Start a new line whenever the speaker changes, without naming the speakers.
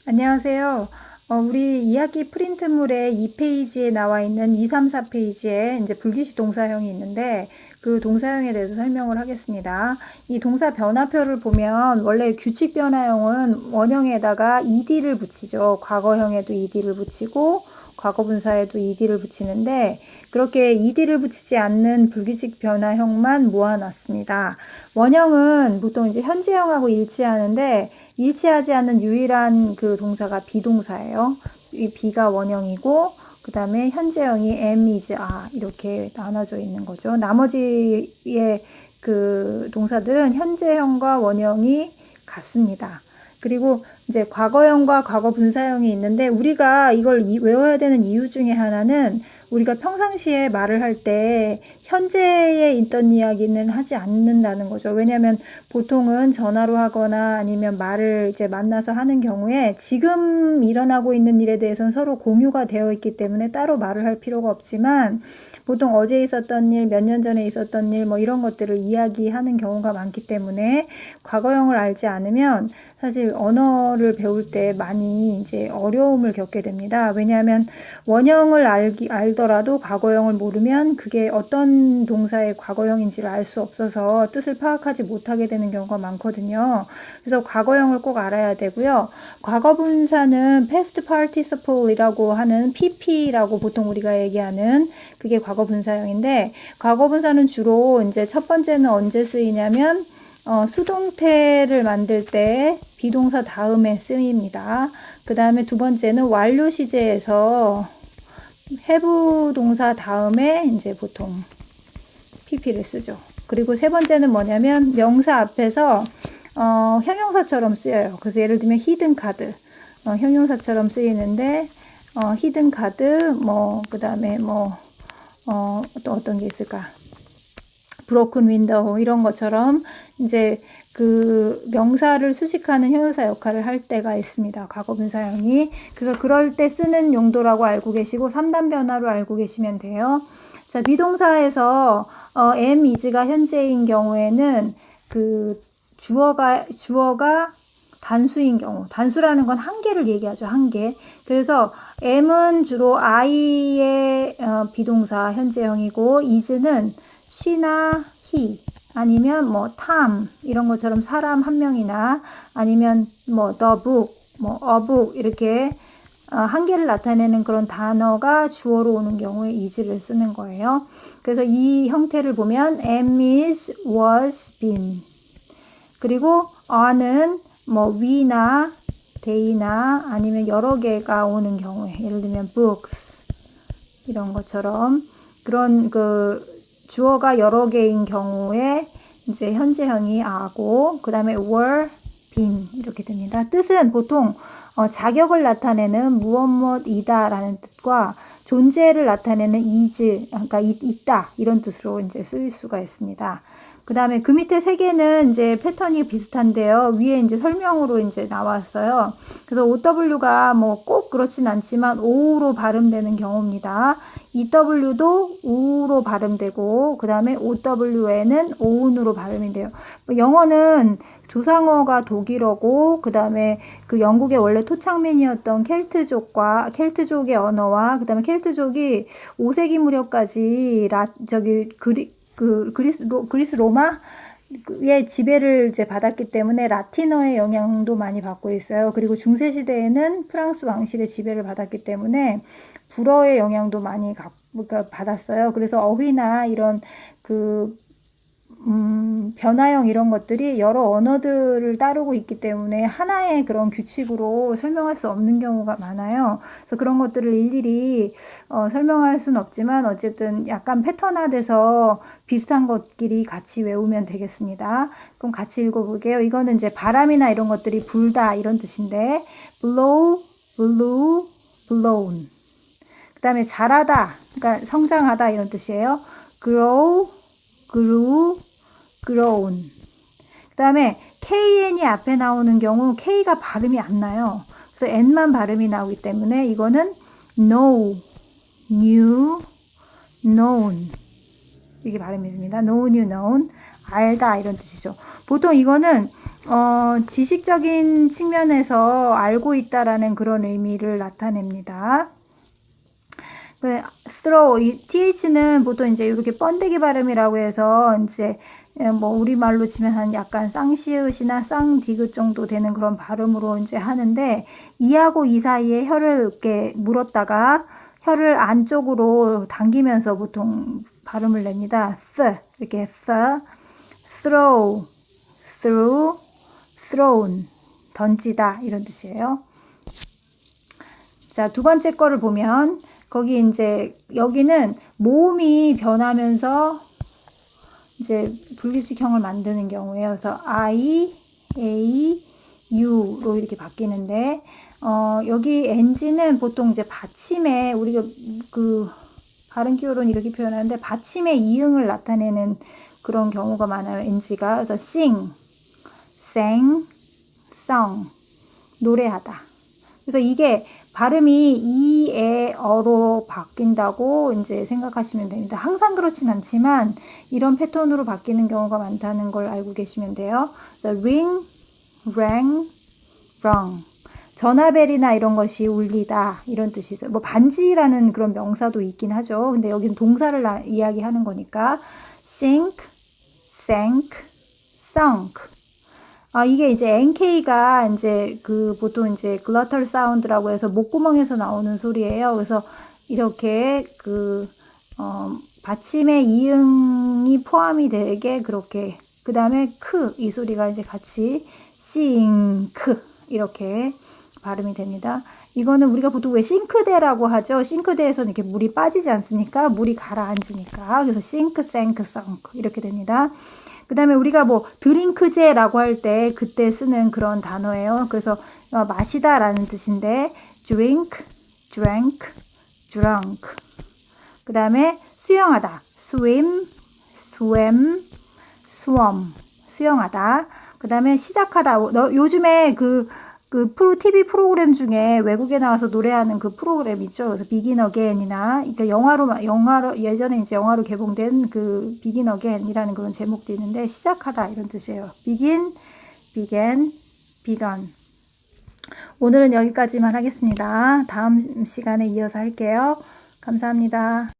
안녕하세요. 우리 2학기 프린트물의 2페이지에 나와 있는 2, 3, 4페이지에 이제 불기시 동사형이 있는데 그 동사형에 대해서 설명을 하겠습니다. 이 동사 변화표를 보면 원래 규칙 변화형은 원형에다가 ed를 붙이죠. 과거형에도 ed를 붙이고 과거 분사에도 ed를 붙이는데 그렇게 ed를 붙이지 않는 불규칙 변화형만 모아놨습니다. 원형은 보통 이제 현재형하고 일치하는데 일치하지 않는 유일한 그 동사가 비동사예요. 이 be가 원형이고 그 다음에 현재형이 am, is, are 이렇게 나눠져 있는 거죠. 나머지의 그 동사들은 현재형과 원형이 같습니다. 그리고 이제 과거형과 과거 분사형이 있는데 우리가 이걸 외워야 되는 이유 중에 하나는 우리가 평상시에 말을 할 때 현재에 있던 이야기는 하지 않는다는 거죠. 왜냐하면 보통은 전화로 하거나 아니면 말을 이제 만나서 하는 경우에 지금 일어나고 있는 일에 대해서는 서로 공유가 되어 있기 때문에 따로 말을 할 필요가 없지만 보통 어제 있었던 일, 몇 년 전에 있었던 일, 뭐 이런 것들을 이야기하는 경우가 많기 때문에 과거형을 알지 않으면 사실 언어를 배울 때 많이 이제 어려움을 겪게 됩니다. 왜냐하면 원형을 알더라도 과거형을 모르면 그게 어떤 동사의 과거형인지를 알 수 없어서 뜻을 파악하지 못하게 되는 경우가 많거든요. 그래서 과거형을 꼭 알아야 되고요. 과거 분사는 past participle이라고 하는 pp라고 보통 우리가 얘기하는 그게 과거 분사형인데 과거 분사는 주로 이제 첫 번째는 언제 쓰이냐면 수동태를 만들 때 비동사 다음에 쓰입니다. 그 다음에 두 번째는 완료 시제에서 have 동사 다음에 이제 보통 pp를 쓰죠. 그리고 세 번째는 뭐냐면 명사 앞에서 형용사처럼 쓰여요. 그래서 예를 들면 hidden card 형용사처럼 쓰이는데 hidden card 뭐 그 다음에 뭐 또 어떤 게 있을까? 브로큰 윈도우 이런 것처럼 이제 그 명사를 수식하는 형용사 역할을 할 때가 있습니다. 과거 분사형이. 그래서 그럴 때 쓰는 용도라고 알고 계시고 3단 변화로 알고 계시면 돼요. 자, 비동사에서 am, is가 현재인 경우에는 그 주어가 단수인 경우, 단수라는 건 한 개를 얘기하죠. 한 개. 그래서 am은 주로 I의 비동사 현재형이고 is는 she나 he 아니면 뭐 Tom 이런 것처럼 사람 한 명이나 아니면 뭐 the book, 뭐 a book 이렇게 한 개를 나타내는 그런 단어가 주어로 오는 경우에 is를 쓰는 거예요. 그래서 이 형태를 보면 am, is, was, been 그리고 are는 뭐 we나 they나 아니면 여러 개가 오는 경우에 예를 들면 books 이런 것처럼 그런 그 주어가 여러 개인 경우에 이제 현재형이 are고 그 다음에 were, been 이렇게 됩니다. 뜻은 보통 자격을 나타내는 무엇이다 라는 뜻과 존재를 나타내는 is, 그러니까 있다 이런 뜻으로 이제 쓰일 수가 있습니다. 그 다음에 그 밑에 세 개는 이제 패턴이 비슷한데요. 위에 이제 설명으로 이제 나왔어요. 그래서 OW가 뭐 꼭 그렇진 않지만 O로 발음되는 경우입니다. EW도 우로 발음되고, 그 다음에 OW에는 오운으로 발음이 돼요. 영어는 조상어가 독일어고, 그 다음에 그 영국의 원래 토착민이었던 켈트족의 언어와, 그 다음에 켈트족이 5세기 무렵까지 그리스 로마의 지배를 이제 받았기 때문에 라틴어의 영향도 많이 받고 있어요. 그리고 중세 시대에는 프랑스 왕실의 지배를 받았기 때문에 불어의 영향도 많이 받았어요. 그래서 어휘나 이런 변화형 이런 것들이 여러 언어들을 따르고 있기 때문에 하나의 그런 규칙으로 설명할 수 없는 경우가 많아요. 그래서 그런 것들을 일일이 설명할 수는 없지만 어쨌든 약간 패턴화돼서 비슷한 것끼리 같이 외우면 되겠습니다. 그럼 같이 읽어볼게요. 이거는 이제 바람이나 이런 것들이 불다 이런 뜻인데 blow, blew, blown. 그 다음에 자라다, 그러니까 성장하다 이런 뜻이에요. grow, grew, grown. 그 다음에 KN이 앞에 나오는 경우 K가 발음이 안 나요. 그래서 N만 발음이 나오기 때문에 이거는 know, knew, known 이게 발음이 됩니다. know, knew, known 알다 이런 뜻이죠. 보통 이거는 지식적인 측면에서 알고 있다라는 그런 의미를 나타냅니다. throw, 이 th는 보통 이제 이렇게 번데기 발음이라고 해서 이제 뭐 우리말로 치면 한 약간 쌍시읒이나 쌍디귿 정도 되는 그런 발음으로 이제 하는데, 이하고 이 사이에 혀를 이렇게 물었다가 혀를 안쪽으로 당기면서 보통 발음을 냅니다. 이렇게 throw, threw, thrown, 던지다 이런 뜻이에요. 자, 두 번째 거를 보면 거기 이제 여기는 모음이 변하면서 이제 분리식형을 만드는 경우예요. 그래서 I, A, U로 이렇게 바뀌는데 여기 NG는 보통 이제 받침에 우리가 그 발음 기호로는 이렇게 표현하는데 받침의 이응을 나타내는 그런 경우가 많아요. NG가. 그래서 sing, sang, sung, 노래하다. 그래서 이게 발음이 이, 에, 어로 바뀐다고 이제 생각하시면 됩니다. 항상 그렇진 않지만 이런 패턴으로 바뀌는 경우가 많다는 걸 알고 계시면 돼요. 그래서 ring, rang, rung. 전화벨이나 이런 것이 울리다 이런 뜻이 있어요. 뭐 반지라는 그런 명사도 있긴 하죠. 근데 여기는 동사를 이야기하는 거니까 sink, sank, sunk. 이게 이제 NK가 이제 그 보통 이제 글러털 사운드라고 해서 목구멍에서 나오는 소리예요. 그래서 이렇게 그 받침의 이응이 포함이 되게 그렇게, 그 다음에 이 소리가 이제 같이 싱크 이렇게 발음이 됩니다. 이거는 우리가 보통 왜 싱크대라고 하죠. 싱크대에서는 이렇게 물이 빠지지 않습니까? 물이 가라앉으니까. 그래서 싱크, 생크, 썬크 이렇게 됩니다. 그 다음에 우리가 뭐 드링크제라고 할 때 그때 쓰는 그런 단어예요. 그래서 마시다 라는 뜻인데 drink, drank, drunk. 그 다음에 수영하다 swim, swam, swum. 수영하다. 그 다음에 시작하다. 요즘에 TV 프로그램 중에 외국에 나와서 노래하는 그 프로그램 있죠. 그래서 비긴 어게인이나, 그러니까 영화로 예전에 이제 영화로 개봉된 그 비긴 어게인이라는 그런 제목도 있는데 시작하다 이런 뜻이에요. begin, began, begun. 오늘은 여기까지만 하겠습니다. 다음 시간에 이어서 할게요. 감사합니다.